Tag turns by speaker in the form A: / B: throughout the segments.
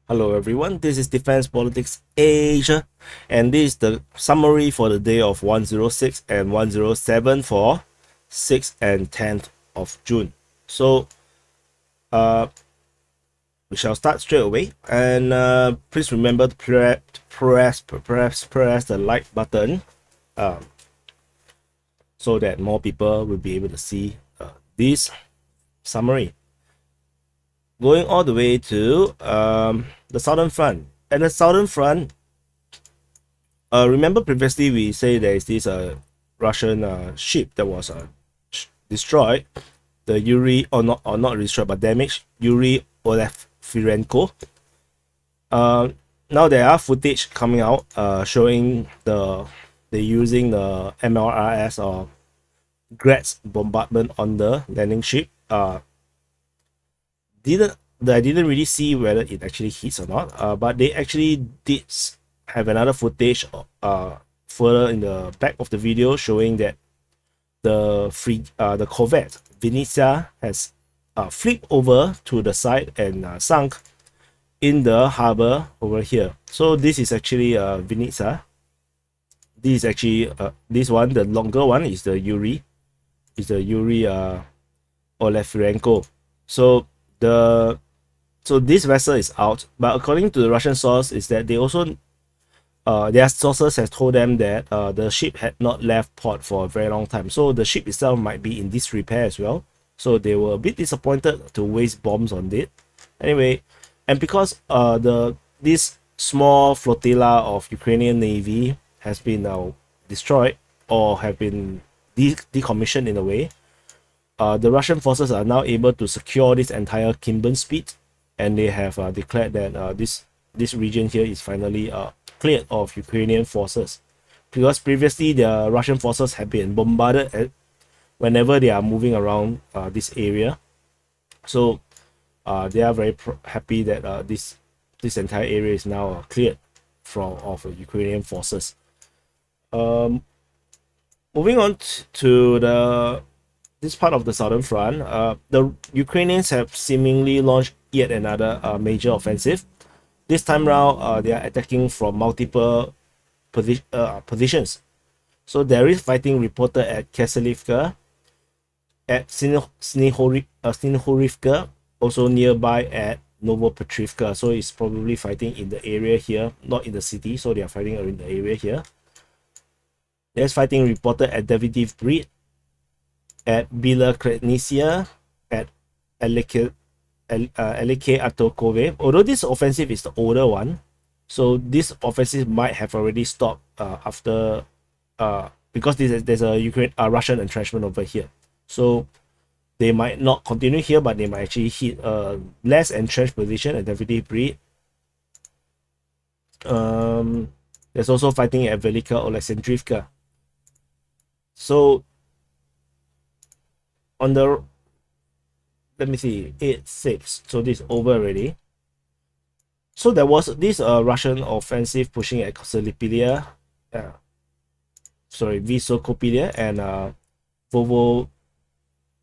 A: Hello everyone, this is Defense Politics Asia, and this is the summary for the day of 106 and 107 for 6th and 10th of June. So we shall start straight away, and please remember to press the like button so that more people will be able to see this summary. Going all the way to the Southern Front. At the Southern Front, remember previously we say there is this Russian ship that was destroyed, the Yuri, or not destroyed but damaged, Yuri Olefirenko. Now there are footage coming out showing they're using the MLRS or Graz bombardment on the landing ship. I didn't really see whether it actually hits or not, but they actually did have another footage further in the back of the video showing that the corvette Vinnytsia has flipped over to the side and sunk in the harbor over here. So this is actually Vinnytsia. This is actually this one, the longer one, is the Yuri Olefirenko. So this vessel is out, but according to the Russian source is that they also their sources have told them that the ship had not left port for a very long time, so the ship itself might be in disrepair as well. So they were a bit disappointed to waste bombs on it. Anyway, and because this small flotilla of Ukrainian navy has been now destroyed or have been decommissioned in a way, the Russian forces are now able to secure this entire Kimben Spit, and they have declared that this region here is finally cleared of Ukrainian forces, because previously the Russian forces have been bombarded whenever they are moving around this area. So they are very happy that this entire area is now cleared of Ukrainian forces. Moving on to this part of the Southern Front, the Ukrainians have seemingly launched yet another major offensive. This time round, they are attacking from multiple positions. So there is fighting reported at Kaselivka, at Snihorivka, also nearby at Novopetrivka. So it's probably fighting in the area here, not in the city. So they are fighting in the area here. There's fighting reported at Davidiv Brid, at Bila Kretnisia, at Elike Atokove. Although this offensive is the older one, so this offensive might have already stopped after because there's a Russian entrenchment over here. So they might not continue here, but they might actually hit a less entrenched position at Davidiv Brid. There's also fighting at Velika Oleksandrivka. So on the, let me see, 8-6, so this is over already. So there was this Russian offensive pushing at Vysokopilia and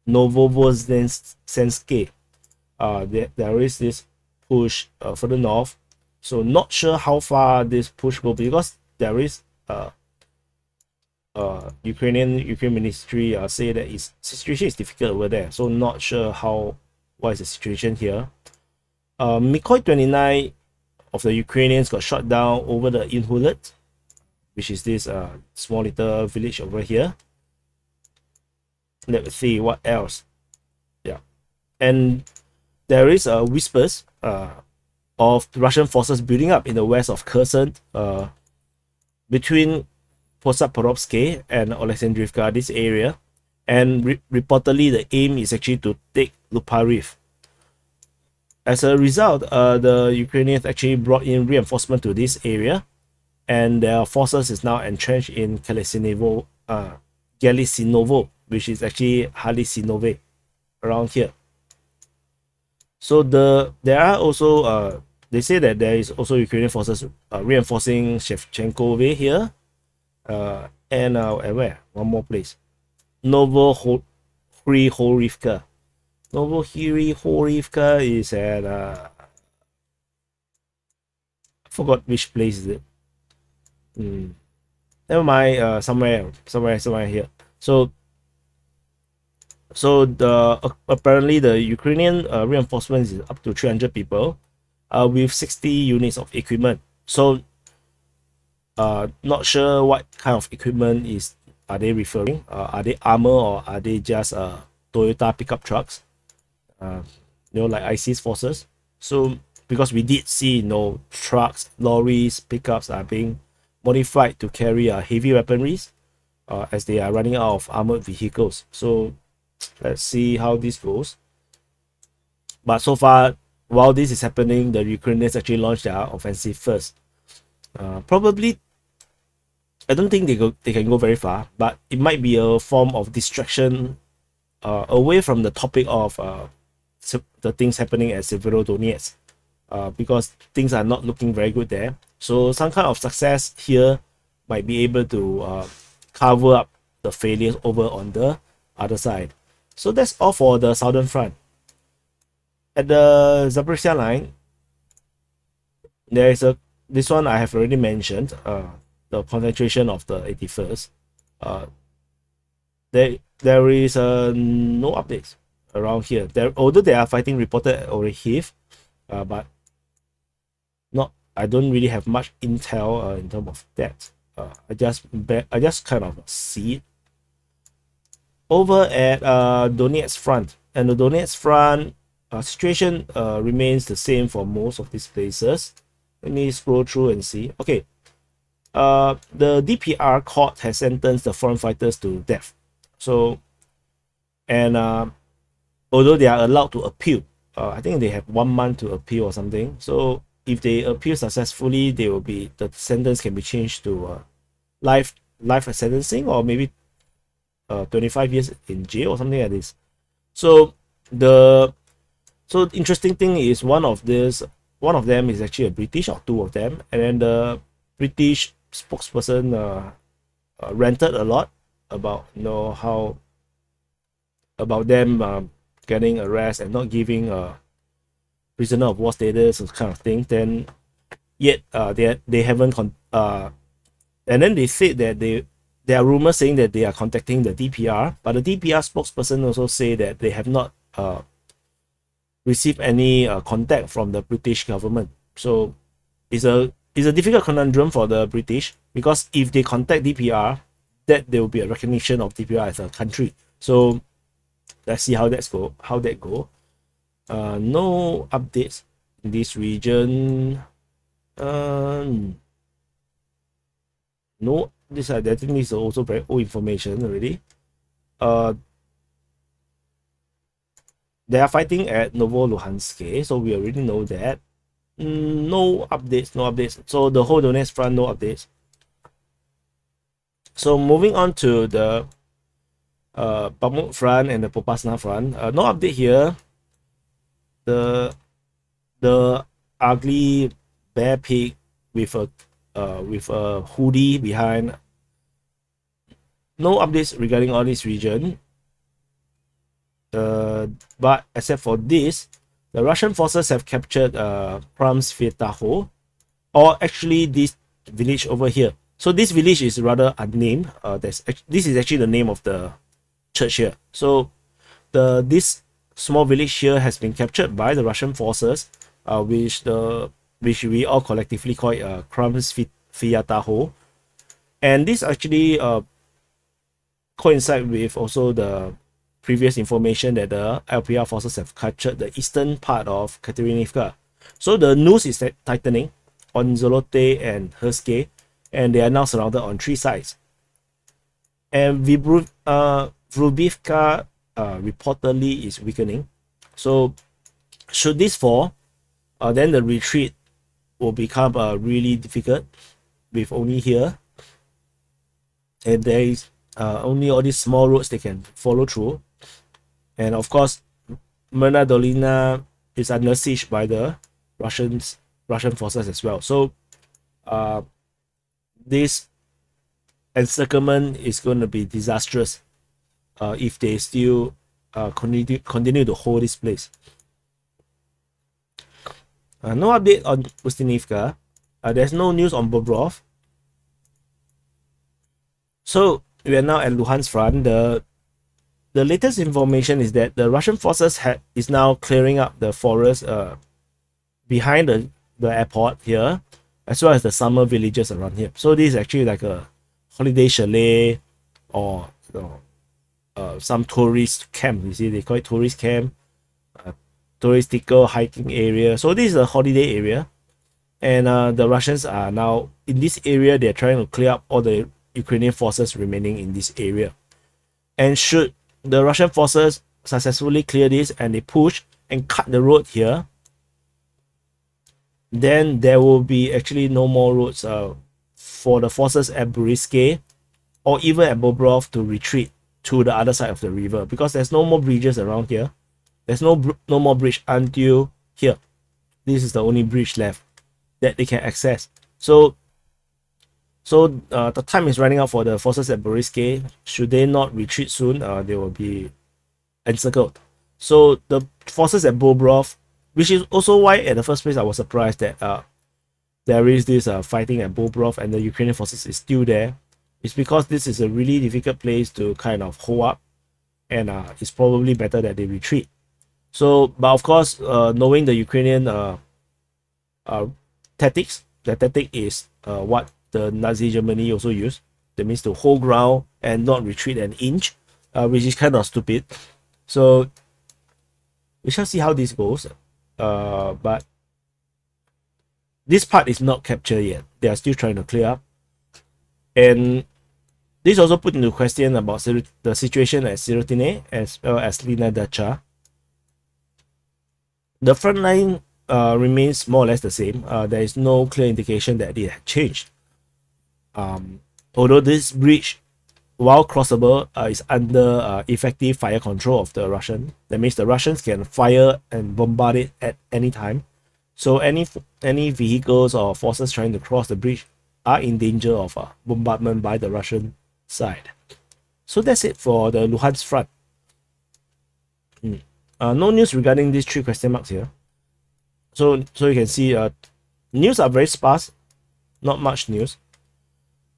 A: Novovoznensky. There is this push further north, so not sure how far this push will be, because there is Ukraine ministry say that its situation is difficult over there, so not sure what is the situation here. Mikoy 29 of the Ukrainians got shot down over the Inhulet, which is this small little village over here. Let's see what else. Yeah, and there is whispers of Russian forces building up in the west of Kherson, between Posad-Porovsky and Oleksandrivka, this area, and reportedly the aim is actually to take Lupariv. As a result, the Ukrainians actually brought in reinforcement to this area, and their forces is now entrenched in Galisinovo, which is actually Halisinove, around here. So there are also they say that there is also Ukrainian forces reinforcing Shevchenkove here. And where? One more place. Novohirihorivka is at Forgot which place is it. Never mind. Somewhere here. So the apparently the Ukrainian reinforcement is up to 300 people, with 60 units of equipment. So not sure what kind of equipment are they referring. Are they armor, or are they just Toyota pickup trucks? Like ISIS forces. So because we did see, trucks, lorries, pickups are being modified to carry heavy weaponries, as they are running out of armored vehicles. So let's see how this goes. But so far, while this is happening, the Ukrainians actually launched their offensive first. Probably, I don't think they can go very far, but it might be a form of distraction away from the topic of the things happening at Severodonetsk, because things are not looking very good there. So some kind of success here might be able to cover up the failures over on the other side. So that's all for the Southern Front. At the Zaporizhzhia Line, there is this one I have already mentioned, the concentration of the 81st. There is no updates around here. Although there are fighting reported at Orikhiv, but I don't really have much intel in terms of that. I just kind of see it over at Donetsk Front, and the Donetsk Front situation remains the same for most of these places. Let me scroll through and see. Okay, the DPR court has sentenced the foreign fighters to death. So, and although they are allowed to appeal, I think they have 1 month to appeal or something. So if they appeal successfully, the sentence can be changed to life sentencing, or maybe 25 years in jail or something like this. So the interesting thing is one of them is actually a British, or two of them, and then the British spokesperson ranted a lot about how about them getting arrested and not giving prisoner of war status, kind of thing. Then yet they haven't and then they said that there are rumors saying that they are contacting the DPR, but the DPR spokesperson also say that they have not received any contact from the British government. So it's a difficult conundrum for the British, because if they contact DPR, that there will be a recognition of DPR as a country. So let's see how that go. No updates in this region. No, I think this is also very old information already. They are fighting at Luhansk, so we already know that. No updates. So the whole Donetsk Front, no updates. So moving on to the Bakhmut Front and the Popasna Front, no update here. The ugly bear pig with a hoodie behind. No updates regarding all this region. But except for this, the Russian forces have captured Kramsvetaho, or actually this village over here. So this village is rather unnamed. This is actually the name of the church here. So this small village here has been captured by the Russian forces, which we all collectively call it Kramsvetaho, and this actually coincide with also the previous information that the LPR forces have captured the eastern part of Katerinivka. So the noose is tightening on Zolote and Herske, and they are now surrounded on 3 sides. And Vrubivka reportedly is weakening. So should this fall, then the retreat will become really difficult, with only here, and there is only all these small roads they can follow through. And of course, Myrna Dolina is under siege by the Russian forces as well. So this encirclement is going to be disastrous if they still continue to hold this place. No update on Ustinivka. There's no news on Bobrov. So we are now at Luhansk Front. The latest information is that the Russian forces is now clearing up the forest behind the airport here, as well as the summer villages around here. So this is actually like a holiday chalet or some tourist camp. You see, they call it tourist camp, touristical hiking area. So this is a holiday area, and the Russians are now in this area. They're trying to clear up all the Ukrainian forces remaining in this area. And should the Russian forces successfully clear this and they push and cut the road here, then there will be actually no more roads for the forces at Zaporizhzhia or even at Bobrov to retreat to the other side of the river, because there's no more bridges around here. There's no more bridge until here. This is the only bridge left that they can access. So the time is running out for the forces at Zaporizhzhia. Should they not retreat soon, they will be encircled. So the forces at Bobrov, which is also why at the first place I was surprised that there is this fighting at Bobrov and the Ukrainian forces is still there. It's because this is a really difficult place to kind of hold up, and it's probably better that they retreat. So, but of course, knowing the Ukrainian tactics, the tactic is what the Nazi Germany also used. That means to hold ground and not retreat an inch, which is kind of stupid. So we shall see how this goes. But this part is not captured yet. They are still trying to clear up. And this also put into question about the situation at Syrotine as well as Lina Dacha. The front line remains more or less the same. There is no clear indication that it had changed. Although this bridge, while crossable, is under effective fire control of the Russian. That means the Russians can fire and bombard it at any time. So any vehicles or forces trying to cross the bridge are in danger of bombardment by the Russian side. So that's it for the Luhansk front. No news regarding these 3 question marks here. So you can see news are very sparse, not much news.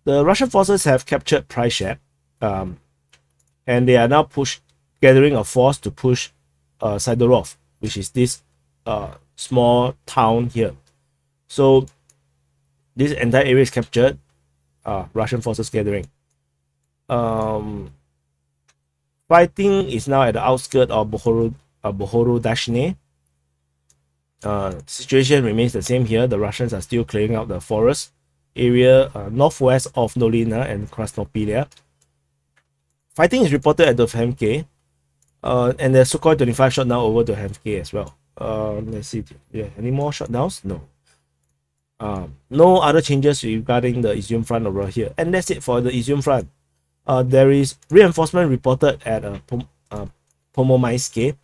A: The Russian forces have captured Prishep, and they are now gathering a force to push Sydorove, which is this small town here. So this entire area is captured. Russian forces gathering. Fighting is now at the outskirts of Bohorodashne. Situation remains the same here. The Russians are still clearing out the forest area northwest of Dolina and Krasnopilia. Fighting is reported at Dovhemke, and the Sukhoi 25 shot down over Dovhemke as well. Let's see. Yeah, any more shutdowns? No. No other changes regarding the Izyum Front over here. And that's it for the Izyum Front. There is reinforcement reported at Pomomayske,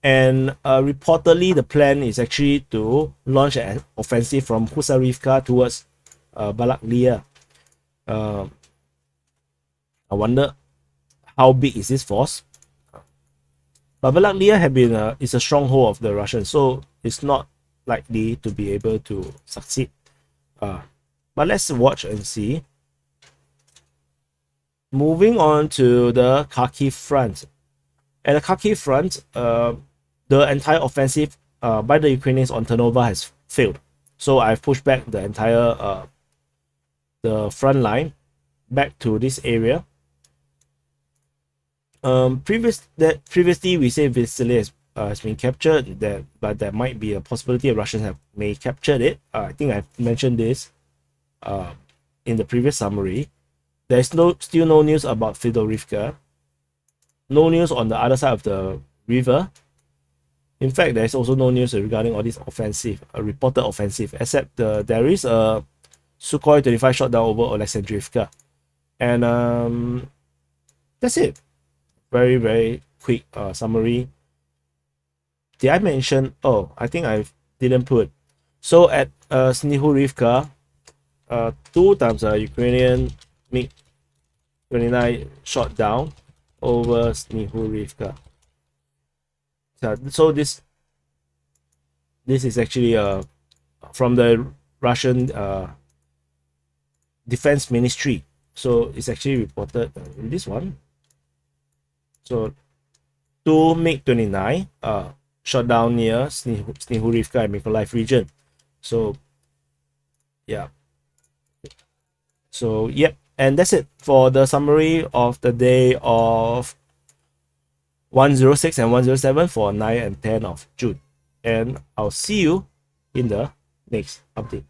A: and reportedly the plan is actually to launch an offensive from Husarivka towards Bakhmut. I wonder how big is this force. But Bakhmut is a stronghold of the Russians, so it's not likely to be able to succeed. But let's watch and see. Moving on to the Kharkiv Front. At the Kharkiv Front, the entire offensive by the Ukrainians on Ternova has failed. So I've pushed back the entire the front line back to this area. Previously we said Vitsili has been captured, but there might be a possibility that Russians may captured it. I think I've mentioned this in the previous summary. There's still no news about Sydorove. No news on the other side of the river. In fact, there's also no news regarding all this offensive, a reported offensive, except there is a Sukhoi 25 shot down over Alexandrivka. And that's it. Very, very quick summary. Did I mention? Oh, I think I didn't put. So at Snihurivka, 2 times Ukrainian MiG-29 shot down over Snihurivka. So this is actually from the Russian Defense Ministry. So it's actually reported in this one. So 2 MiG-29 shot down near Snihurivka and Mykolaiv region. So yeah. So yep, and that's it for the summary of the day of 106 and 107 for 9 and 10 of June. And I'll see you in the next update.